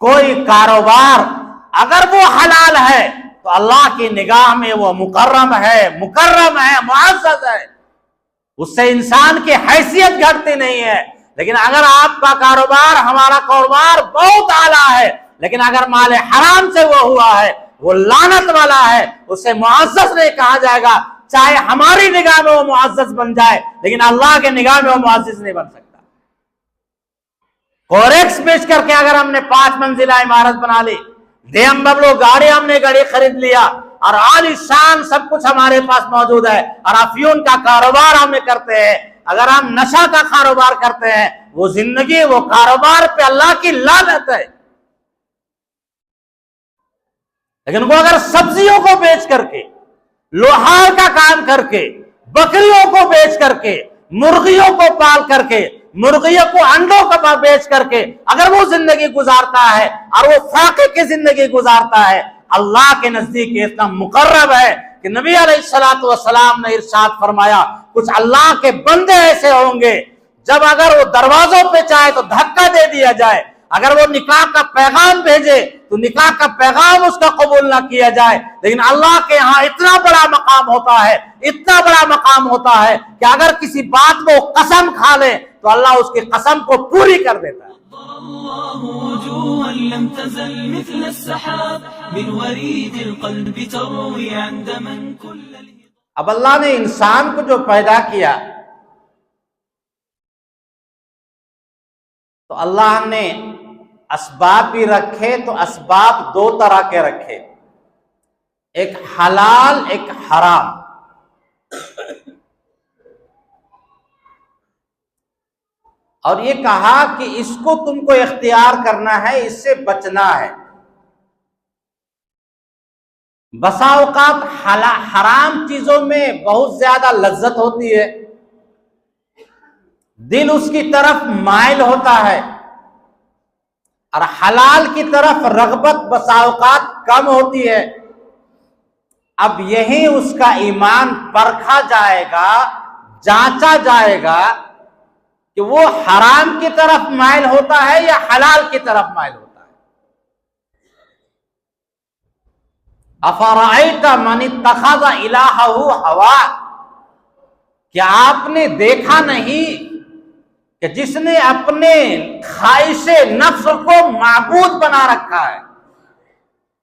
کوئی کاروبار اگر وہ حلال ہے تو اللہ کی نگاہ میں وہ مکرم ہے، معزز ہے، اس سے انسان کی حیثیت گھٹتی نہیں ہے۔ لیکن اگر آپ کا کاروبار، ہمارا کاروبار بہت اعلیٰ ہے، لیکن اگر مال حرام سے وہ ہوا ہے، وہ لعنت والا ہے، اسے معزز نہیں کہا جائے گا، چاہے ہماری نگاہ میں وہ معزز بن جائے، لیکن اللہ کے نگاہ میں وہ معزز نہیں بن سکتا۔ فوریکس بیچ کر کے اگر ہم نے 5 منزلہ عمارت بنا لی، BMW گاڑی ہم نے خرید لیا، اور عالی شان سب کچھ ہمارے پاس موجود ہے، اور افیون کا کاروبار ہم کرتے ہیں، اگر ہم نشہ کا کاروبار کرتے ہیں، وہ زندگی، وہ کاروبار پہ اللہ کی لعنت ہے۔ لیکن وہ اگر سبزیوں کو بیچ کر کے، لوہار کا کام کر کے، بکریوں کو بیچ کر کے، مرغیوں کو پال کر کے، مرغیوں کو انڈوں کا بیچ کر کے اگر وہ زندگی گزارتا ہے اور وہ فاقے کی زندگی گزارتا ہے، اللہ کے نزدیک اتنا مقرب ہے کہ نبی علیہ الصلوۃ والسلام نے ارشاد فرمایا، کچھ اللہ کے بندے ایسے ہوں گے جب اگر وہ دروازوں پہ چاہے تو دھکا دے دیا جائے، اگر وہ نکاح کا پیغام بھیجے تو نکاح کا پیغام اس کا قبول نہ کیا جائے، لیکن اللہ کے ہاں اتنا بڑا مقام ہوتا ہے کہ اگر کسی بات کو قسم کھا لے تو اللہ اس کی قسم کو پوری کر دیتا ہے۔ الله وجوها لم تزل مثل السحاب من وريد القلب تروي عندما كل اب اللہ نے انسان کو جو پیدا کیا تو اللہ نے اسباب بھی رکھے، تو اسباب 2 طرح کے رکھے، ایک حلال ایک حرام۔ اور یہ کہا کہ اس کو تم کو اختیار کرنا ہے، اس سے بچنا ہے۔ بسا اوقات حرام چیزوں میں بہت زیادہ لذت ہوتی ہے، دل اس کی طرف مائل ہوتا ہے، اور حلال کی طرف رغبت بسا اوقات کم ہوتی ہے۔ اب یہی اس کا ایمان پرکھا جائے گا، جانچا جائے گا کہ وہ حرام کی طرف مائل ہوتا ہے یا حلال کی طرف مائل ہوتا ہے۔ افرأیت من اتخذ الہہ ہوا، کیا آپ نے دیکھا نہیں کہ جس نے اپنے خواہش نفس کو معبود بنا رکھا ہے،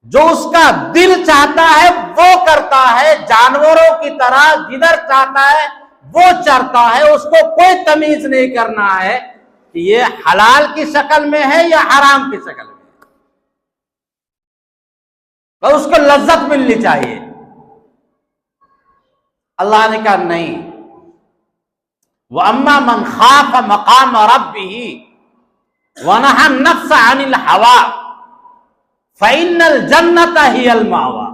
جو اس کا دل چاہتا ہے وہ کرتا ہے، جانوروں کی طرح جدھر چاہتا ہے وہ چرتا ہے، اس کو کوئی تمیز نہیں کرنا ہے کہ یہ حلال کی شکل میں ہے یا حرام کی شکل میں ہے، تو اس کو لذت ملنی چاہیے۔ اللہ نے کہا نہیں، وَأَمَّا مَنْ خَافَ مَقَامَ رَبِّهِ وَنَهَى النَّفْسَ عَنِ الْهَوَىٰ فَإِنَّ الْجَنَّةَ هِيَ الْمَأْوَىٰ،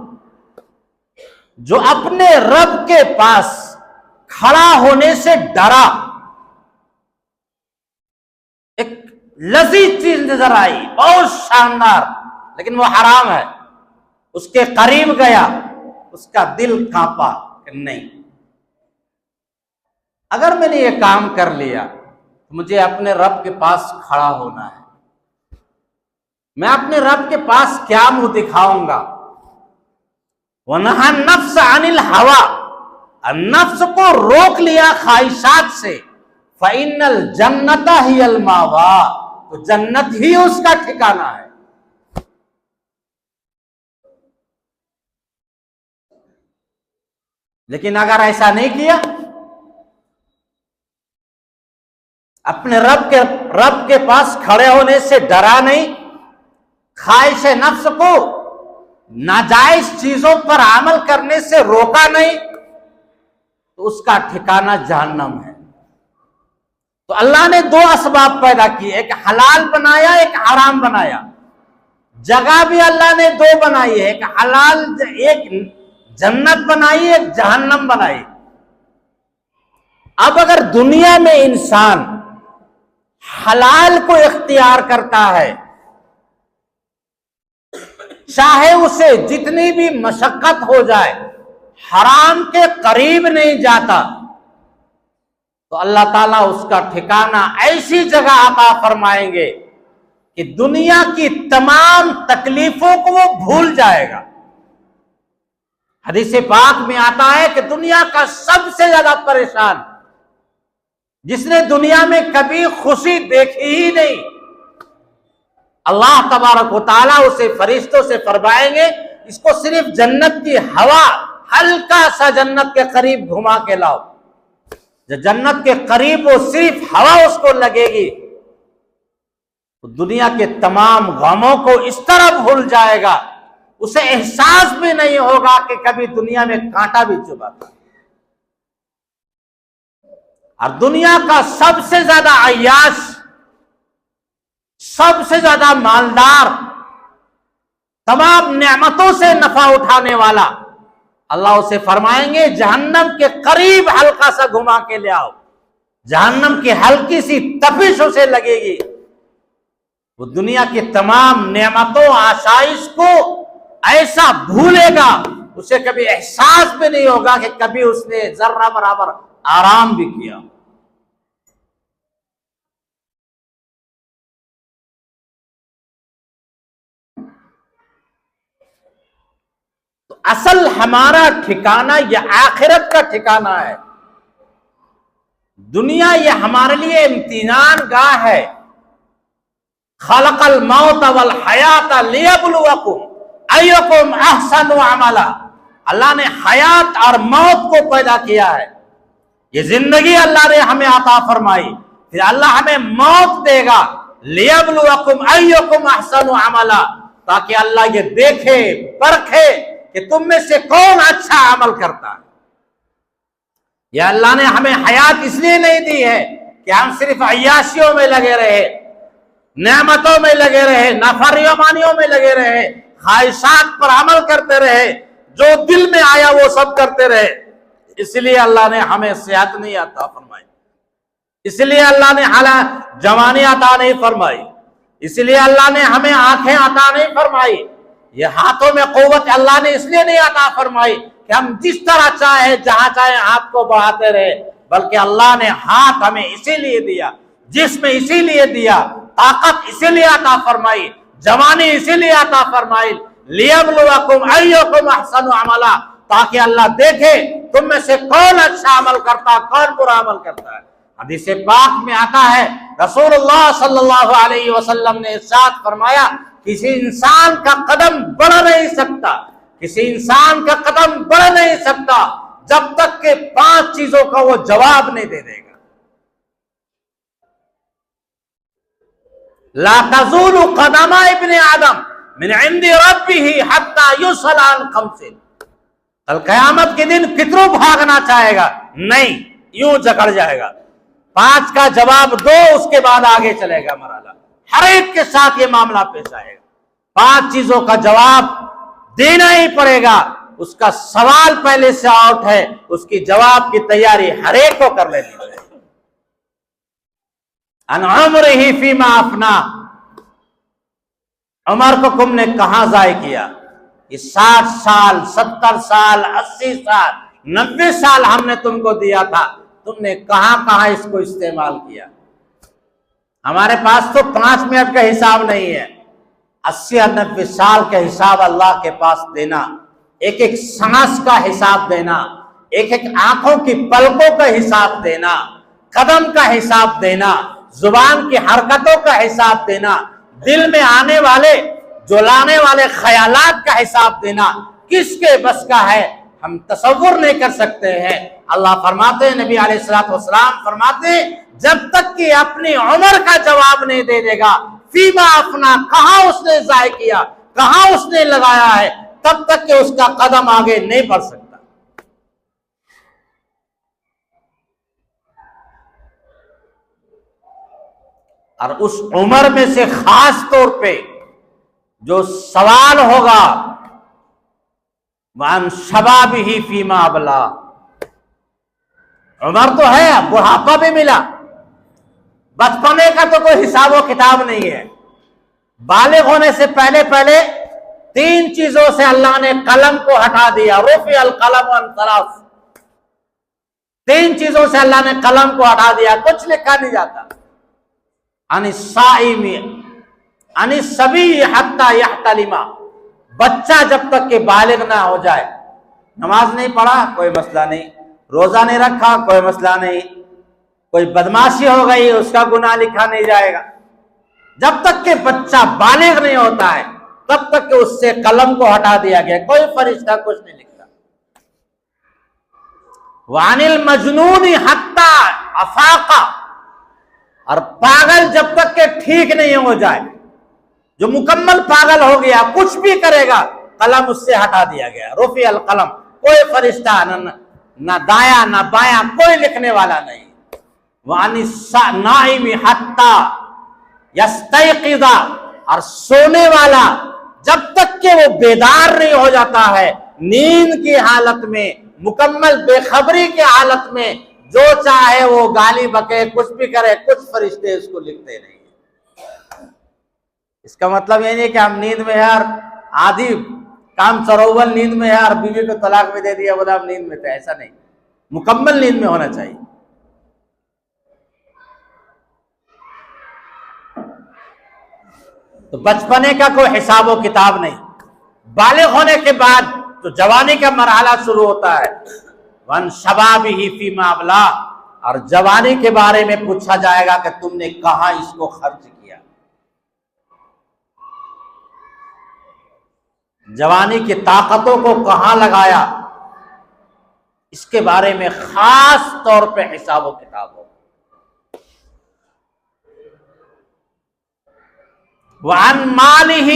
جو اپنے رب کے پاس کھڑا ہونے سے ڈرا، ایک لذیذ چیز نظر آئی بہت شاندار، لیکن وہ حرام ہے، اس کے قریب گیا، اس کا دل کانپا کہ نہیں، اگر میں نے یہ کام کر لیا تو مجھے اپنے رب کے پاس کھڑا ہونا ہے، میں اپنے رب کے پاس کیا منہ دکھاؤں گا۔ وَنَهَى النَّفْسَ عَنِ الْهَوَىٰ، نفس کو روک لیا خواہشات سے، فَإِنَّ الْجَنَّةَ هِيَ الْمَأْوَىٰ، تو جنت ہی اس کا ٹھکانہ ہے۔ لیکن اگر ایسا نہیں کیا، اپنے رب کے پاس کھڑے ہونے سے ڈرا نہیں، خواہش نفس کو ناجائز چیزوں پر عمل کرنے سے روکا نہیں، تو اس کا ٹھکانہ جہنم ہے۔ تو اللہ نے 2 اسباب پیدا کیے، ایک حلال بنایا ایک حرام بنایا، جگہ بھی اللہ نے 2 بنائی ہے، ایک حلال، ایک جنت بنائی ایک جہنم بنائی۔ اب اگر دنیا میں انسان حلال کو اختیار کرتا ہے، چاہے اسے جتنی بھی مشقت ہو جائے، حرام کے قریب نہیں جاتا، تو اللہ تعالیٰ اس کا ٹھکانہ ایسی جگہ عطا فرمائیں گے کہ دنیا کی تمام تکلیفوں کو وہ بھول جائے گا۔ حدیث پاک میں آتا ہے کہ دنیا کا سب سے زیادہ پریشان جس نے دنیا میں کبھی خوشی دیکھی ہی نہیں، اللہ تبارک و تعالیٰ اسے فرشتوں سے فرمائیں گے اس کو صرف جنت کی ہوا ہلکا سا جنت کے قریب گھما کے لاؤ۔ جو جنت کے قریب وہ صرف ہوا اس کو لگے گی، دنیا کے تمام غموں کو اس طرح بھول جائے گا، اسے احساس بھی نہیں ہوگا کہ کبھی دنیا میں کانٹا بھی چبھا تھا۔ اور دنیا کا سب سے زیادہ عیاش، سب سے زیادہ مالدار، تمام نعمتوں سے نفع اٹھانے والا، اللہ اسے فرمائیں گے جہنم کے قریب ہلکا سا گھما کے لے آؤ، جہنم کی ہلکی سی تپش اسے لگے گی، وہ دنیا کی تمام نعمتوں آسائش کو ایسا بھولے گا اسے کبھی احساس بھی نہیں ہوگا کہ کبھی اس نے ذرہ برابر آرام بھی کیا۔ تو اصل ہمارا ٹھکانہ یہ آخرت کا ٹھکانہ ہے۔ دنیا یہ ہمارے لیے امتحان گاہ ہے۔ خلق الموت والحیات لیبلوکم ایکم احسن عملا، اللہ نے حیات اور موت کو پیدا کیا ہے، یہ زندگی اللہ نے ہمیں عطا فرمائی، پھر اللہ ہمیں موت دے گا، لیبلوکم ایکم احسن عملا، تاکہ اللہ یہ دیکھے پرکھے کہ تم میں سے کون اچھا عمل کرتا ہے۔ یہ اللہ نے ہمیں حیات اس لیے نہیں دی ہے کہ ہم صرف عیاشیوں میں لگے رہے، نعمتوں میں لگے رہے، نافرمانیوں میں لگے رہے، خواہشات پر عمل کرتے رہے، جو دل میں آیا وہ سب کرتے رہے۔ اس لیے اللہ نے ہمیں صحت نہیں عطا فرمائی، اس لیے اللہ نے جوانی عطا نہیں فرمائی، اس لیے اللہ نے ہمیں آنکھیں عطا نہیں فرمائی، یہ ہاتھوں میں قوت اللہ نے اس لیے نہیں عطا فرمائی کہ ہم جس طرح چاہے جہاں چاہے ہاتھ کو بڑھاتے رہے، بلکہ اللہ نے ہاتھ ہمیں اسی لیے دیا، جسم اسی لیے دیا، طاقت اسی لیے عطا فرمائی، جوانی اسی لیے عطا فرمائی، لیبلوکم ایکم احسن عملا، تاکہ اللہ دیکھے تم میں سے کون اچھا عمل کرتا کون برا عمل کرتا ہے۔ حدیث پاک میں آتا ہے رسول اللہ صلی اللہ علیہ وسلم نے ارشاد فرمایا کسی انسان کا قدم بڑھ نہیں سکتا، کسی انسان کا قدم بڑھ نہیں سکتا جب تک کہ 5 چیزوں کا وہ جواب نہیں دے دے گا۔ لا تزول قدم ابن آدم من عند ربه حتى يسأل عن 5، کل قیامت کے دن کتنوں بھاگنا چاہے گا، نہیں، یوں جکڑ جائے گا، 5 کا جواب دو، اس کے بعد آگے چلے گا مرحلہ، ہر ایک کے ساتھ یہ معاملہ پیش آئے گا، 5 چیزوں کا جواب دینا ہی پڑے گا، اس کا سوال پہلے سے آؤٹ ہے، اس کی جواب کی تیاری ہر ایک کو کر لینی پڑے گی۔ ان عمرہ فیما افنا، عمر کو تم نے کہاں ضائع کیا؟ یہ 60 سال 70 سال 80 سال 90 سال ہم نے تم کو دیا تھا، تم نے کہاں کہاں اس کو استعمال کیا؟ ہمارے پاس تو 5 منٹ کا حساب نہیں ہے، 80 اور 90 سال کا حساب اللہ کے پاس دینا، ایک ایک سانس کا حساب دینا، ایک ایک آنکھوں کی پلکوں کا حساب دینا، قدم کا حساب دینا، زبان کی حرکتوں کا حساب دینا، دل میں آنے والے جلانے والے خیالات کا حساب دینا، کس کے بس کا ہے؟ ہم تصور نہیں کر سکتے ہیں۔ اللہ فرماتے ہیں، نبی علیہ الصلوۃ والسلام فرماتے ہیں، جب تک کہ اپنی عمر کا جواب نہیں دے دے گا، فیما افنا، کہاں اس نے ضائع کیا، کہاں اس نے لگایا ہے، تب تک کہ اس کا قدم آگے نہیں بڑھ سکتا۔ اور اس عمر میں سے خاص طور پہ جو سوال ہوگا وَعَنْ شَبَابِهِ فِيمَا أَبْلَى، عمر تو ہے، بڑھاپا بھی ملا، بچپنے کا تو کوئی حساب و کتاب نہیں ہے، بالغ ہونے سے پہلے 3 چیزوں سے اللہ نے قلم کو ہٹا دیا، رفع القلم عن 3، 3 چیزوں سے اللہ نے قلم کو ہٹا دیا، کچھ لکھا نہیں جاتا۔ عن الصائم عن الصبی حتی یحتلم، بچہ جب تک کہ بالغ نہ ہو جائے. نماز نہیں پڑھا کوئی مسئلہ نہیں، روزہ نہیں رکھا کوئی مسئلہ نہیں، کوئی بدماشی ہو گئی اس کا گناہ لکھا نہیں جائے گا. جب تک کہ بچہ بالغ نہیں ہوتا ہے تب تک کہ اس سے قلم کو ہٹا دیا گیا، کوئی فرشتہ کچھ نہیں لکھتا. وعن المجنون حتی افاق، اور پاگل جب تک کہ ٹھیک نہیں ہو جائے، جو مکمل پاگل ہو گیا کچھ بھی کرے گا قلم اس سے ہٹا دیا گیا. رفع القلم، کوئی فرشتہ نہ دایاں نہ بایاں، کوئی لکھنے والا نہیں. وعن النائم حتی یستیقظ، اور سونے والا جب تک کہ وہ بیدار نہیں ہو جاتا ہے، نیند کی حالت میں، مکمل بے خبری کی حالت میں، جو چاہے وہ گالی بکے کچھ بھی کرے، کچھ فرشتے اس کو لکھتے نہیں. اس کا مطلب یہ نہیں کہ ہم نیند میں ہے اور آدھی کام چروول نیند میں ہے اور بیوی کو طلاق بھی دے دیا بولا ہم نیند میں تھے، ایسا نہیں، مکمل نیند میں ہونا چاہیے. تو بچپنے کا کوئی حساب و کتاب نہیں. بالغ ہونے کے بعد تو جوانی کا مرحلہ شروع ہوتا ہے. وَن شَبَابِهِ فِيمَا أَبْلَىٰ، اور جوانی کے بارے میں پوچھا جائے گا کہ تم نے کہاں اس کو خرچ کیا. جوانی کی طاقتوں کو کہاں لگایا، اس کے بارے میں خاص طور پہ حساب و کتاب ہو. وَعَن مَالِهِ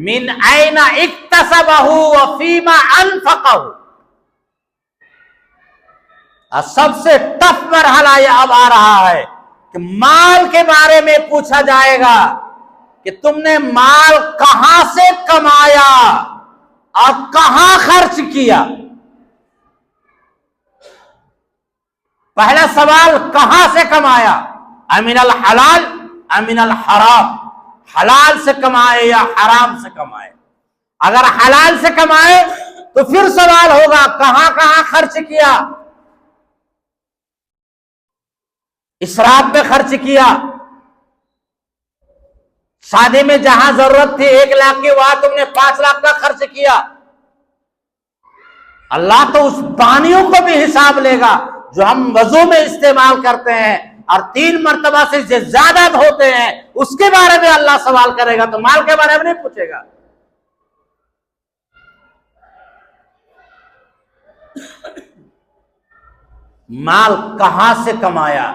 مِنْ أَيْنَ اكْتَسَبَهُ وَفِيمَا أَنْفَقَهُ. اور سب سے ٹف مرحلہ یہ اب آ رہا ہے کہ مال کے بارے میں پوچھا جائے گا کہ تم نے مال کہاں سے کمایا اور کہاں خرچ کیا. پہلا سوال کہاں سے کمایا، امن الحلال امن الحرام، حلال سے کمائے یا حرام سے کمائے. اگر حلال سے کمائے تو پھر سوال ہوگا کہاں کہاں خرچ کیا. اسراف پہ خرچ کیا، شادی میں جہاں ضرورت تھی 1 لاکھ کی وہاں تم نے 5 لاکھ کا خرچ کیا. اللہ تو اس پانیوں کو بھی حساب لے گا جو ہم وضو میں استعمال کرتے ہیں اور 3 مرتبہ سے زیادہ ہوتے ہیں، اس کے بارے میں اللہ سوال کرے گا. تو مال کے بارے میں نہیں پوچھے گا. مال کہاں سے کمایا.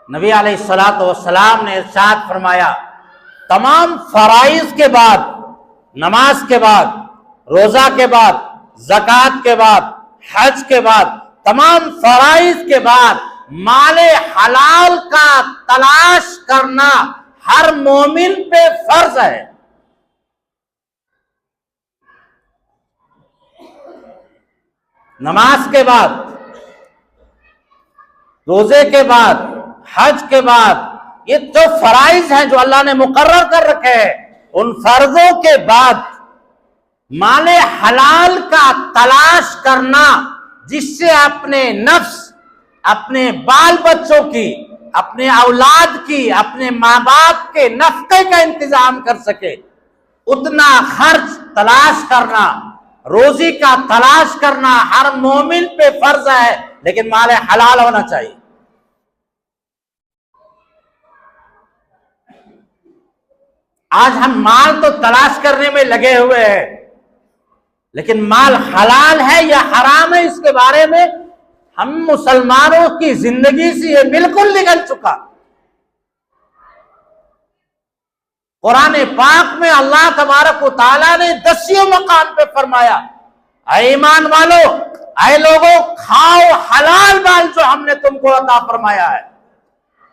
نبی علیہ الصلوۃ والسلام نے ارشاد فرمایا تمام فرائض کے بعد، نماز کے بعد، روزہ کے بعد، زکوٰۃ کے بعد، حج کے بعد، تمام فرائض کے بعد مال حلال کا تلاش کرنا ہر مومن پہ فرض ہے. نماز کے بعد، روزے کے بعد، حج کے بعد، یہ جو فرائض ہیں جو اللہ نے مقرر کر رکھے ہیں، ان فرضوں کے بعد مال حلال کا تلاش کرنا جس سے اپنے نفس، اپنے بال بچوں کی، اپنے اولاد کی، اپنے ماں باپ کے نفقے کا انتظام کر سکے، اتنا خرچ تلاش کرنا، روزی کا تلاش کرنا ہر مومن پہ فرض ہے، لیکن مال حلال ہونا چاہیے. آج ہم مال تو تلاش کرنے میں لگے ہوئے ہیں، لیکن مال حلال ہے یا حرام ہے اس کے بارے میں ہم مسلمانوں کی زندگی سے یہ بالکل نکل چکا. قرآن پاک میں اللہ تبارک و تعالیٰ نے 10 مقام پہ فرمایا اے ایمان والو، اے لوگو، کھاؤ حلال مال جو ہم نے تم کو عطا فرمایا ہے.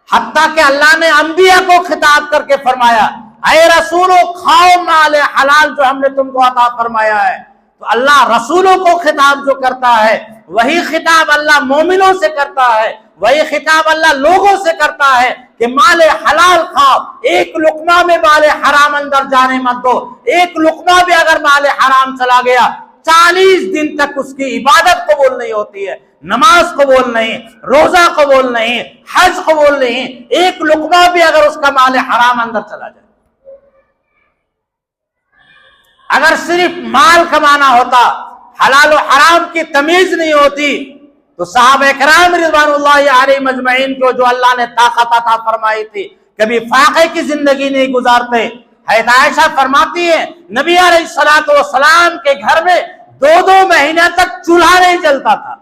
حتیٰ کہ اللہ نے انبیاء کو خطاب کر کے فرمایا اے رسولو کھاؤ مال حلال جو ہم نے تم کو عطا فرمایا ہے. تو اللہ رسولوں کو خطاب جو کرتا ہے وہی خطاب اللہ مومنوں سے کرتا ہے، وہی خطاب اللہ لوگوں سے کرتا ہے کہ مال حلال کھاؤ. ایک لقمہ میں مال حرام اندر جانے مت دو. ایک لقمہ بھی اگر مال حرام چلا گیا 40 دن تک اس کی عبادت قبول نہیں ہوتی ہے، نماز قبول نہیں، روزہ قبول نہیں، حج قبول نہیں. ایک لقمہ بھی اگر اس کا مال حرام اندر چلا جائے. اگر صرف مال کمانا ہوتا، حلال و حرام کی تمیز نہیں ہوتی، تو صحابہ کرام رضوان اللہ علیہ مجمعین کو جو اللہ نے طاقت عطا فرمائی تھی، کبھی فاقے کی زندگی نہیں گزارتے۔ حضرت عائشہ فرماتی ہے نبی علیہ الصلوۃ والسلام کے گھر میں 2 مہینے تک چولہا نہیں جلتا تھا۔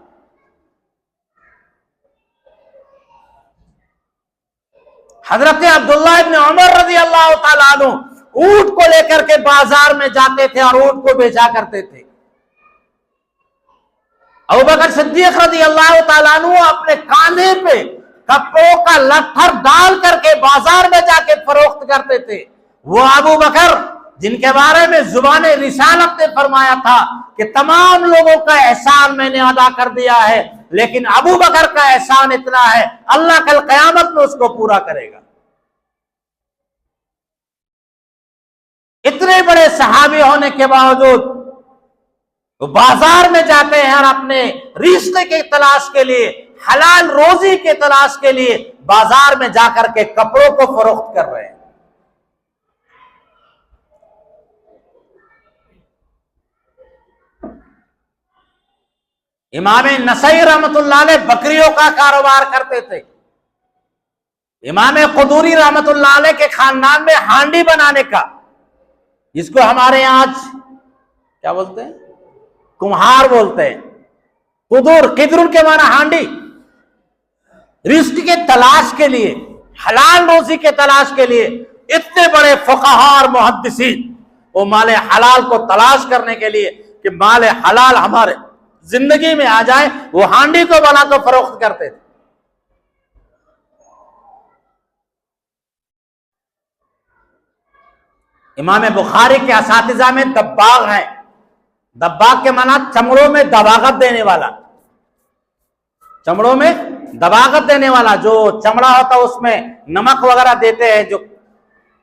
حضرت عبداللہ ابن عمر رضی اللہ تعالیٰ عنہ اونٹ کو لے کر کے بازار میں جاتے تھے اور اونٹ کو بیچا کرتے تھے۔ ابوبکر صدیق رضی اللہ تعالیٰ عنہ اپنے کاندھے پہ کپڑوں کا لٹھر ڈال کر کے بازار میں جا کے فروخت کرتے تھے۔ وہ ابو بکر جن کے بارے میں زبان رسالت نے فرمایا تھا کہ تمام لوگوں کا احسان میں نے ادا کر دیا ہے، لیکن ابو بکر کا احسان اتنا ہے اللہ کل قیامت میں اس کو پورا کرے گا۔ اتنے بڑے صحابی ہونے کے باوجود وہ بازار میں جاتے ہیں اور اپنے رشتے کی تلاش کے لیے، حلال روزی کی تلاش کے لیے بازار میں جا کر کے کپڑوں کو فروخت کر رہے ہیں۔ امام نسائی رحمت اللہ علیہ بکریوں کا کاروبار کرتے تھے۔ امام قدوری رحمت اللہ علیہ کے خاندان میں ہانڈی بنانے کا، جس کو ہمارے یہاں آج کیا بولتے ہیں، کمہار بولتے ہیں، قدر کے معنی ہانڈی، رزق کے تلاش کے لیے، حلال روزی کے تلاش کے لیے اتنے بڑے فقہاء اور محدثین وہ مال حلال کو تلاش کرنے کے لیے کہ مال حلال ہمارے زندگی میں آ جائے، وہ ہانڈی کو بنا تو فروخت کرتے تھے۔ امام بخاری کے اساتذہ میں دباغ ہیں۔ دباغ کے معنی چمڑوں میں دباغت دینے والا، چمڑوں میں دباغت دینے والا، جو چمڑا ہوتا ہے اس میں نمک وغیرہ دیتے ہیں، جو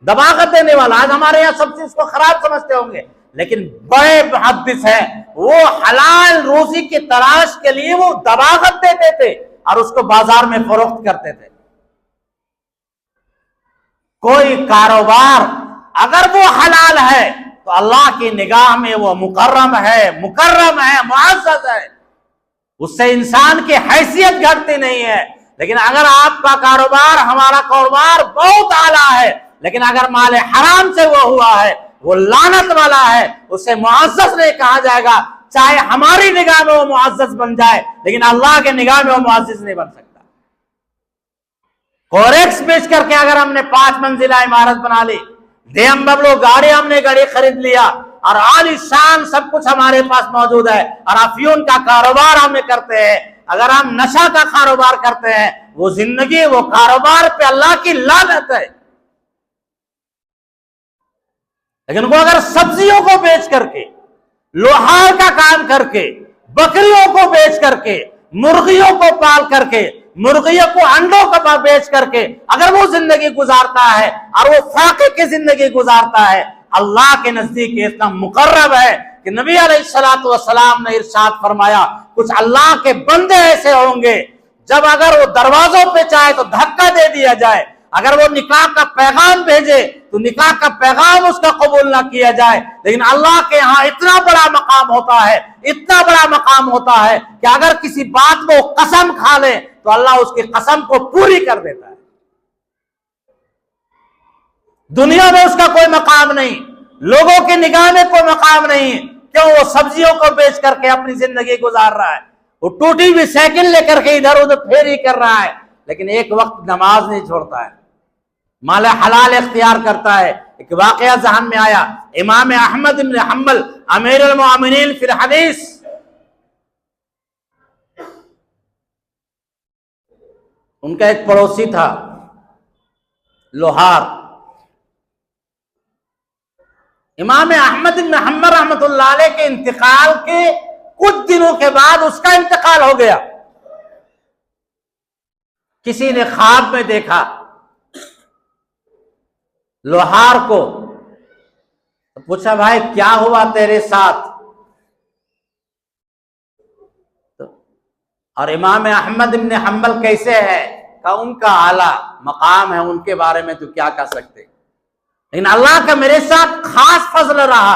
دباغت دینے والا۔ آج ہمارے یہاں سب چیز کو خراب سمجھتے ہوں گے، لیکن بڑے محدث ہیں، وہ حلال روزی کی تلاش کے لیے وہ دباغت دیتے تھے اور اس کو بازار میں فروخت کرتے تھے۔ کوئی کاروبار اگر وہ حلال ہے تو اللہ کی نگاہ میں وہ مکرم ہے، معزز ہے، اس سے انسان کی حیثیت گھٹتی نہیں ہے۔ لیکن اگر آپ کا کاروبار، ہمارا کاروبار بہت اعلیٰ ہے، لیکن اگر مال حرام سے وہ ہوا ہے، وہ لعنت والا ہے، اسے معزز نہیں کہا جائے گا، چاہے ہماری نگاہ میں وہ معزز بن جائے، لیکن اللہ کے نگاہ میں وہ معزز نہیں بن سکتا۔ کوریکس بیچ کر کے اگر ہم نے 5 منزلہ عمارت بنا لی، BMW گاڑی ہم نے خرید لیا اور عالی شان سب کچھ ہمارے پاس موجود ہے، اور افیون کا کاروبار ہم کرتے ہیں، اگر ہم نشہ کا کاروبار کرتے ہیں، وہ زندگی، وہ کاروبار پہ اللہ کی لعنت ہے۔ لیکن وہ اگر سبزیوں کو بیچ کر کے، لوہار کا کام کر کے، بکریوں کو بیچ کر کے، مرغیوں کو پال کر کے، مرغیوں کو انڈوں کا بیچ کر کے اگر وہ زندگی گزارتا ہے اور وہ فاقے کی زندگی گزارتا ہے، اللہ کے نزدیک اتنا مقرب ہے کہ نبی علیہ الصلوۃ والسلام نے ارشاد فرمایا، کچھ اللہ کے بندے ایسے ہوں گے جب اگر وہ دروازوں پہ چاہے تو دھکا دے دیا جائے، اگر وہ نکاح کا پیغام بھیجے تو نکاح کا پیغام اس کا قبول نہ کیا جائے، لیکن اللہ کے ہاں اتنا بڑا مقام ہوتا ہے، اتنا بڑا مقام ہوتا ہے کہ اگر کسی بات میں وہ قسم کھا لے تو اللہ اس کی قسم کو پوری کر دیتا ہے۔ دنیا میں اس کا کوئی مقام نہیں، لوگوں کی نگاہ میں کوئی مقام نہیں، کیوں؟ وہ سبزیوں کو بیچ کر کے اپنی زندگی گزار رہا ہے، وہ ٹوٹی ہوئی سائیکل لے کر کے ادھر ادھر پھیری کر رہا ہے، لیکن ایک وقت نماز نہیں چھوڑتا ہے، مال حلال اختیار کرتا ہے۔ ایک واقعہ ذہن میں آیا، امام احمد بن حنبل امیر المؤمنین فی الحدیث، ان کا ایک پڑوسی تھا لوہار۔ امام احمد بن حنبل رحمۃ اللہ علیہ کے انتقال کے کچھ دنوں کے بعد اس کا انتقال ہو گیا۔ کسی نے خواب میں دیکھا لوہار کو، پوچھا بھائی کیا ہوا تیرے ساتھ؟ اور امام احمد بن حنبل کیسے ہے؟ کہ ان کا اعلیٰ مقام ہے، ان کے بارے میں تو کیا کہہ سکتے، لیکن اللہ کا میرے ساتھ خاص فضل رہا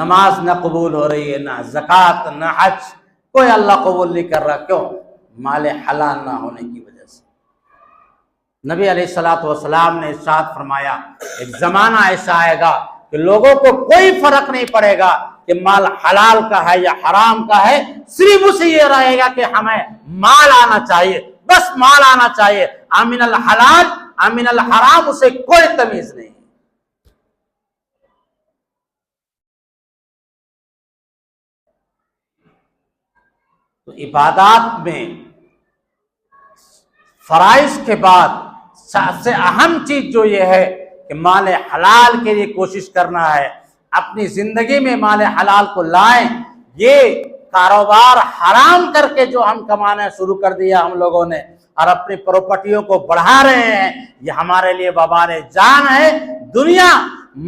نماز نہ قبول ہو رہی ہے، نہ زکوٰۃ نہ حج، کوئی اللہ قبول نہیں کر رہا، کیوں؟ مال حلال نہ ہونے کی وجہ سے۔ نبی علیہ الصلوۃ والسلام نے ارشاد فرمایا ایک زمانہ ایسا آئے گا کہ لوگوں کو کوئی فرق نہیں پڑے گا کہ مال حلال کا ہے یا حرام کا ہے، صرف اسے یہ رہے گا کہ ہمیں مال آنا چاہیے، بس مال آنا چاہیے، امن الحلال امن الحرام، اسے کوئی تمیز نہیں۔ تو عبادات میں فرائض کے بعد سب سے اہم چیز جو یہ ہے کہ مال حلال کے لیے کوشش کرنا ہے، اپنی زندگی میں مال حلال کو لائیں۔ یہ کاروبار حرام کر کے جو ہم کمانا شروع کر دیا ہم لوگوں نے اور اپنی پراپرٹیوں کو بڑھا رہے ہیں، یہ ہمارے لیے وبال جان ہے۔ دنیا،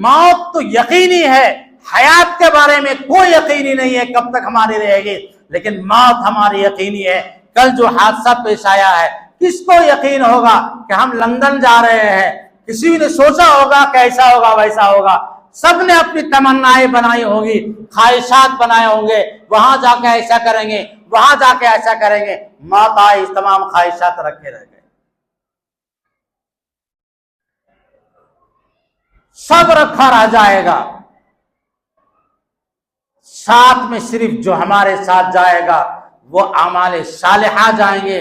موت تو یقینی ہے، حیات کے بارے میں کوئی یقینی نہیں ہے کب تک ہماری رہے گی، لیکن موت ہماری یقینی ہے۔ کل جو حادثہ پیش آیا ہے، کس کو یقین ہوگا کہ ہم لندن جا رہے ہیں؟ کسی نے سوچا ہوگا کہ ایسا ہوگا ویسا ہوگا؟ سب نے اپنی تمنائیں بنائی ہوگی، خواہشات بنائے ہوں گے، وہاں جا کے ایسا کریں گے، وہاں جا کے ایسا کریں گے، موت آئی، تمام خواہشات رکھے رہ گئے، سب رکھا رہ جائے گا۔ ساتھ میں صرف جو ہمارے ساتھ جائے گا وہ اعمال صالحہ جائیں گے،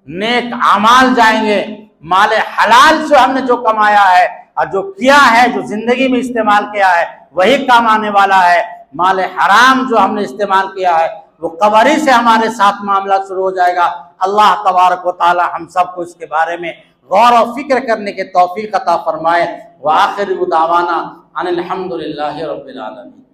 نیک اعمال جائیں گے۔ مال حلال سے ہم نے جو کمایا ہے اور جو کیا ہے، جو زندگی میں استعمال کیا ہے، وہی کام آنے والا ہے۔ مال حرام جو ہم نے استعمال کیا ہے وہ قبری سے ہمارے ساتھ معاملہ شروع ہو جائے گا۔ اللہ تبارک و تعالی ہم سب کو اس کے بارے میں غور و فکر کرنے کے توفیق عطا فرمائے۔ وآخر دعوانا ان الحمد للہ رب العالمین۔